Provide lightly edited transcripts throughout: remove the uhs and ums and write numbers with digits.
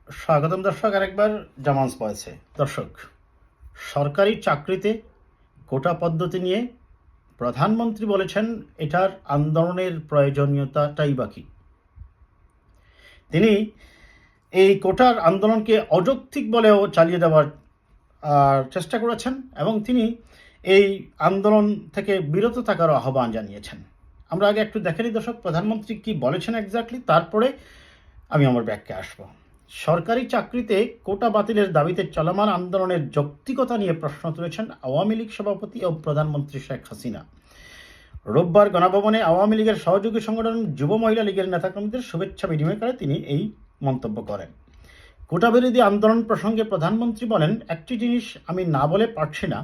স্বাগতম দর্শক, আরেকবার জামান্স পয়েছে। দর্শক, সরকারি চাকরিতে কোটা পদ্ধতি নিয়ে প্রধানমন্ত্রী বলেছেন এটার আন্দোলনের প্রয়োজনীয়তাটাই বাকি। তিনি এই কোটার আন্দোলনকে অযৌক্তিক বলেও চালিয়ে দেওয়ার চেষ্টা করেছেন এবং তিনি এই আন্দোলন থেকে বিরত থাকার আহ্বান জানিয়েছেন। আমরা আগে একটু দেখে নিই দর্শক, প্রধানমন্ত্রী কি বলেছেন এক্স্যাক্টলি, তারপরে আমি আমার ব্যাখ্যা আসবো। সরকারি চাকরিতে কোটা বাতিলের দাবিতে চলমান আন্দোলনের যৌক্তিকতা নিয়ে প্রশ্ন তুলেছেন আওয়ামী লীগ সভাপতি ও প্রধানমন্ত্রী শেখ হাসিনা। রোববার গণভবনে আওয়ামী লীগের সহযোগী সংগঠন যুব মহিলা লীগের নেতাকর্মীদের শুভেচ্ছা বিনিময় করে তিনি এই মন্তব্য করেন। কোটা বিরোধী আন্দোলন প্রসঙ্গে প্রধানমন্ত্রী বলেন, একটি জিনিস আমি না বলে পারছি না,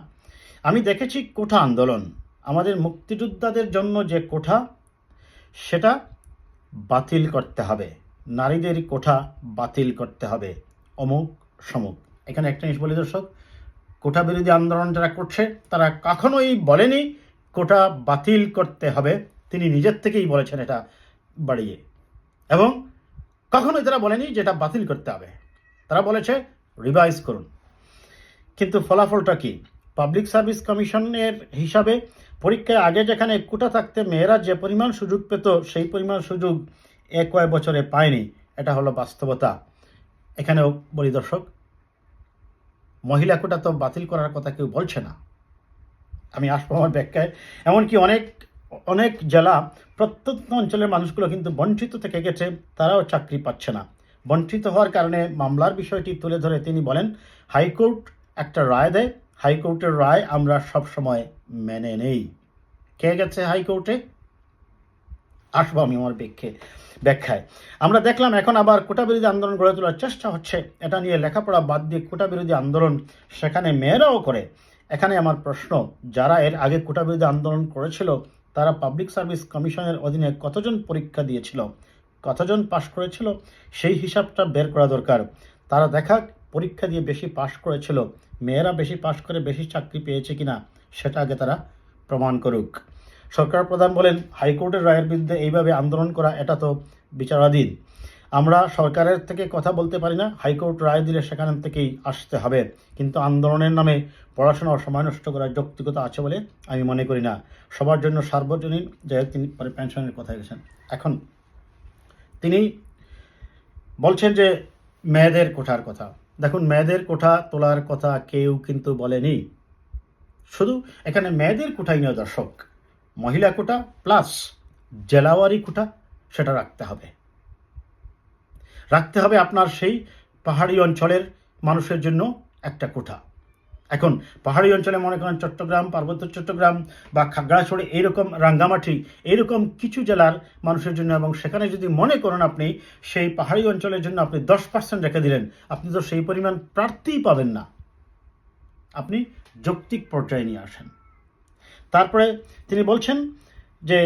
আমি দেখেছি কোটা আন্দোলন, আমাদের মুক্তিযোদ্ধাদের জন্য যে কোটা সেটা বাতিল করতে হবে, নারীদের কোটা বাতিল করতে হবে, অমুক সমুক। এখানে একটা জিনিস বলি দর্শক, কোটা বিরোধী আন্দোলন যারা করছে তারা কখনোই বলেনি কোটা বাতিল করতে হবে, তিনি নিজের থেকেই বলেছেন এটা বাড়িয়ে, এবং কখনোই তারা বলেনি যেটা বাতিল করতে হবে, তারা বলেছে রিভাইজ করুন। কিন্তু ফলাফলটা কি? পাবলিক সার্ভিস কমিশনের হিসাবে পরীক্ষায় আগে যেখানে কোটা থাকতে মেয়েরা যে পরিমাণ সুযোগ পেত সেই পরিমাণ সুযোগ কয়েক বছরে পায়নি, এটা হলো বাস্তবতা। এখানেও বলি দর্শক, মহিলা কোটা তো বাতিল করার কথা কেউ বলছে না, আমি আসবো আমার ব্যাখ্যায়। এমনকি অনেক অনেক জেলা প্রত্যন্ত অঞ্চলের মানুষগুলো কিন্তু বঞ্চিত থেকে গেছে, তারাও চাকরি পাচ্ছে না। বঞ্চিত হওয়ার কারণে মামলার বিষয়টি তুলে ধরে তিনি বলেন, হাইকোর্ট একটা রায় দেয়, হাইকোর্টের রায় আমরা সবসময় মেনে নেই। কে গেছে হাইকোর্টে? আসবো আমি আমার ব্যাখ্যায়। আমরা দেখলাম এখন আবার কোটা বিরোধী আন্দোলন গড়ে তোলার চেষ্টা হচ্ছে, এটা নিয়ে লেখাপড়া বাদ দিয়ে কোটা বিরোধী আন্দোলন সেখানে মেয়েরাও করে। এখানে আমার প্রশ্ন, যারা এর আগে কোটা বিরোধী আন্দোলন করেছিল তারা পাবলিক সার্ভিস কমিশনের অধীনে কতজন পরীক্ষা দিয়েছিল, কতজন পাশ করেছিল, সেই হিসাবটা বের করা দরকার। তারা দেখা পরীক্ষা দিয়ে বেশি পাশ করেছিল, মেয়েরা বেশি পাশ করে বেশি চাকরি পেয়েছে কিনা সেটা আগে তারা প্রমাণ করুক। সরকার প্রধান বলেন, হাইকোর্টের রায়ের বিরুদ্ধে এইভাবে আন্দোলন করা এটা তো বিচারাধীন, আমরা সরকারের থেকে কথা বলতে পারি না, হাইকোর্ট রায় দিলে সেখান থেকেই আসতে হবে, কিন্তু আন্দোলনের নামে পড়াশোনা ও সময় নষ্ট করার যৌক্তিকতা আছে বলে আমি মনে করি না, সবার জন্য সার্বজনীন। যাই হোক, তিনি পরে পেনশনের কথা গেছেন। এখন তিনি বলছেন যে মেয়েদের কোঠার কথা, দেখুন মেয়েদের কোঠা তোলার কথা কেউ কিন্তু বলেনি। শুধু এখানে মেয়েদের কোঠাই নয় দর্শক, মহিলা কোটা প্লাস জেলাওয়ারি কোটা সেটা রাখতে হবে আপনার সেই পাহাড়ি অঞ্চলের মানুষের জন্য একটা কোটা। এখন পাহাড়ি অঞ্চলে মনে করেন চট্টগ্রাম, পার্বত্য চট্টগ্রাম বা খাগড়াছড়ি, এইরকম রাঙ্গামাটি, এইরকম কিছু জেলার মানুষের জন্য, এবং সেখানে যদি মনে করেন আপনি সেই পাহাড়ি অঞ্চলের জন্য আপনি 10% রেখে দিলেন, আপনি তো সেই পরিমাণ প্রার্থীই পাবেন না, আপনি যৌক্তিক পর্যায়ে নিয়ে আসেন। তারপরে তিনি বলছেন যে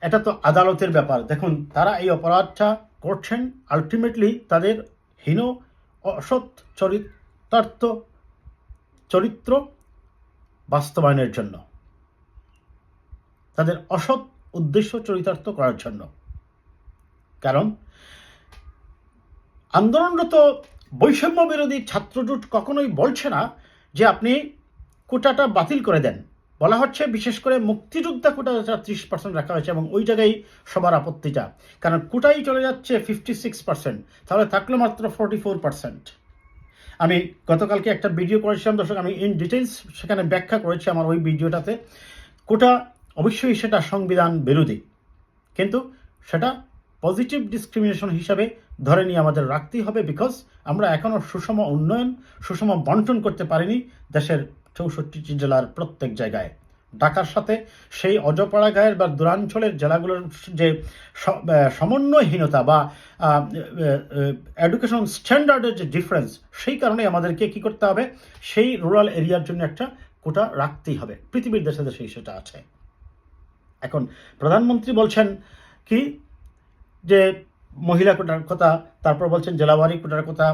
এটা তো আদালতের ব্যাপার, দেখুন তারা এই অপরাধটা করছেন আলটিমেটলি তাদের হীন অসৎ চরিত্র বাস্তবায়নের জন্য, তাদের অসৎ উদ্দেশ্য চরিতার্থ করার জন্য। কারণ আন্দোলনরত বৈষম্য বিরোধী ছাত্রজোট কখনোই বলছে না যে আপনি কোটাটা বাতিল করে দেন, বলা হচ্ছে বিশেষ করে মুক্তিযোদ্ধা কোটা 30% রাখা হয়েছে, এবং ওই জায়গায় সবার আপত্তিটা, কারণ কোটাই চলে যাচ্ছে 56%, তাহলে থাকলো মাত্র 44%। আমি গতকালকে একটা ভিডিও করেছিলাম দর্শক, আমি ইন ডিটেলস সেখানে ব্যাখ্যা করেছি আমার ওই ভিডিওটাতে। কোটা অবশ্যই সেটা সংবিধান বিরোধী, কিন্তু সেটা পজিটিভ ডিসক্রিমিনেশন হিসাবে ধরে নিয়ে আমাদের রাখতেই হবে, বিকজ আমরা এখনও সুষম উন্নয়ন, সুষম বন্টন করতে পারিনি দেশের 64টি জেলার প্রত্যেক জায়গায়। ঢাকার সাথে সেই অজপাড়া গায়ের বা দূরাঞ্চলের জেলাগুলোর যে সমন্বয়হীনতা বা এডুকেশন স্ট্যান্ডার্ডের যে ডিফারেন্স, সেই কারণে আমাদেরকে কি করতে হবে, সেই রুরাল এরিয়ার জন্য একটা কোটা রাখতেই হবে। পৃথিবীর দেশে দেশেই সেটা আছে। এখন প্রধানমন্ত্রী বলছেন কি যে মহিলা কোটার কথা, তারপর বলছেন জেলাওয়ারি কোটার কথা।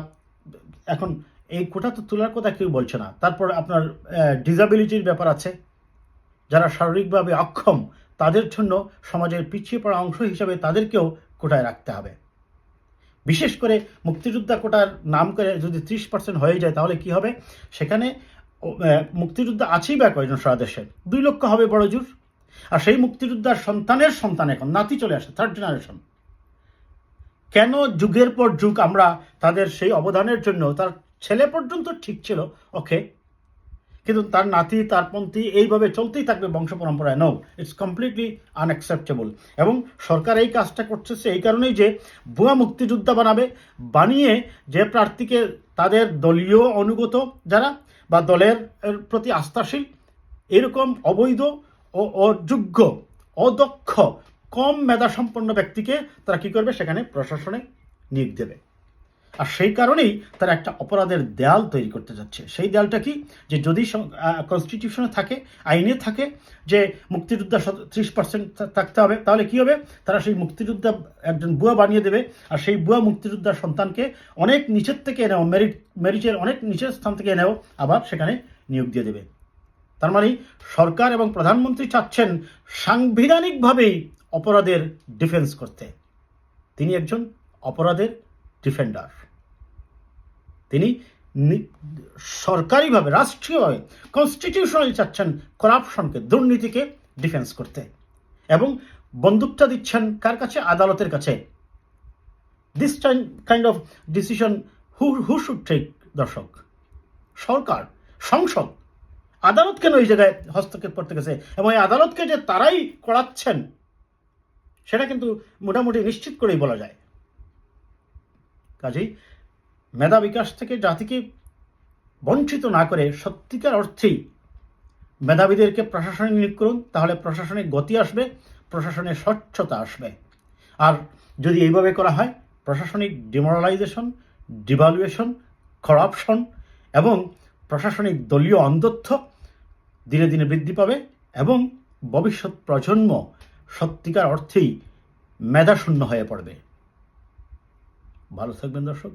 এখন এই কোটা তো তোলার কথা কেউ বলছে না। তারপর আপনার ডিসাবিলিটির ব্যাপার আছে, যারা শারীরিকভাবে অক্ষম তাদের জন্য সমাজের পিছিয়ে পড়া অংশ হিসাবে তাদেরকেও কোটায় রাখতে হবে। বিশেষ করে মুক্তিযোদ্ধা কোটার নাম করে যদি 30% হয়ে যায় তাহলে কি হবে? সেখানে মুক্তিযোদ্ধা আছেই বা কয়জন সারা দেশে? 2 লক্ষ হবে বড় জোর। আর সেই মুক্তিযোদ্ধার সন্তানের সন্তান এখন নাতি চলে আসে, 3rd জেনারেশন। কেন যুগের পর যুগ আমরা তাদের সেই অবদানের জন্য, তার ছেলে পর্যন্ত ঠিক ছিল, ওকে, কিন্তু তার নাতি তার পন্থী এইভাবে চলতেই থাকবে বংশ পরম্পরায়? No, it's completely unacceptable. এবং সরকার এই কাজটা করতেছে এই কারণেই যে ভুয়া মুক্তিযোদ্ধা বানিয়ে যে প্রার্থীকে তাদের দলীয় অনুগত যারা বা দলের প্রতি আস্থাশীল এরকম অবৈধ ও অযোগ্য, অদক্ষ, কম মেধাসম্পন্ন ব্যক্তিকে তারা কী করবে? সেখানে প্রশাসনে নিয়োগ দেবে। আর সেই কারণেই তারা একটা অপরাধের দেয়াল তৈরি করতে যাচ্ছে। সেই দেয়ালটা কি? যে যদি কনস্টিটিউশনে থাকে, আইনে থাকে যে মুক্তিযোদ্ধা 30% থাকতে হবে, তাহলে কি হবে? তারা সেই মুক্তিযোদ্ধা একজন বুয়া বানিয়ে দেবে। আর সেই বুয়া মুক্তিযোদ্ধার সন্তানকে অনেক নিচের থেকে এনেও, মেরিটের অনেক নিচের স্থান থেকে এনেও আবার সেখানে নিয়োগ দিয়ে দেবে। তার মানে সরকার এবং প্রধানমন্ত্রী চাচ্ছেন সাংবিধানিকভাবেই অপরাধের ডিফেন্স করতে। তিনি একজন অপরাধের ডিফেন্ডার। তিনি সরকারিভাবে, রাষ্ট্রীয়ভাবে, কনস্টিটিউশনালি চাচ্ছেন করাপশনকে, দুর্নীতিকে ডিফেন্স করতে, এবং বন্দুকটা দিচ্ছেন কার কাছে? আদালতের কাছে। This kind of decision who should take? দর্শক, সরকার, সংসদ। আদালত কেন এই জায়গায় হস্তক্ষেপ করতে গেছে? এবং এই আদালতকে যে তারাই করাচ্ছেন সেটা কিন্তু মোটামুটি নিশ্চিত করেই বলা যায়। কাজেই মেধা বিকাশ থেকে জাতিকে বঞ্চিত না করে সত্যিকার অর্থেই মেধাবীদেরকে প্রশাসনে নিয়োগ করুন, তাহলে প্রশাসনে গতি আসবে, প্রশাসনে স্বচ্ছতা আসবে। আর যদি এইভাবে করা হয়, প্রশাসনিক ডিমোরালাইজেশন, ডিভালুয়েশন, করাপশন এবং প্রশাসনিক দলীয় অন্ধত্ব দিনে দিনে বৃদ্ধি পাবে এবং ভবিষ্যৎ প্রজন্ম সত্যিকার অর্থেই মেধাশূন্য হয়ে পড়বে। ভালো থাকবেন দর্শক।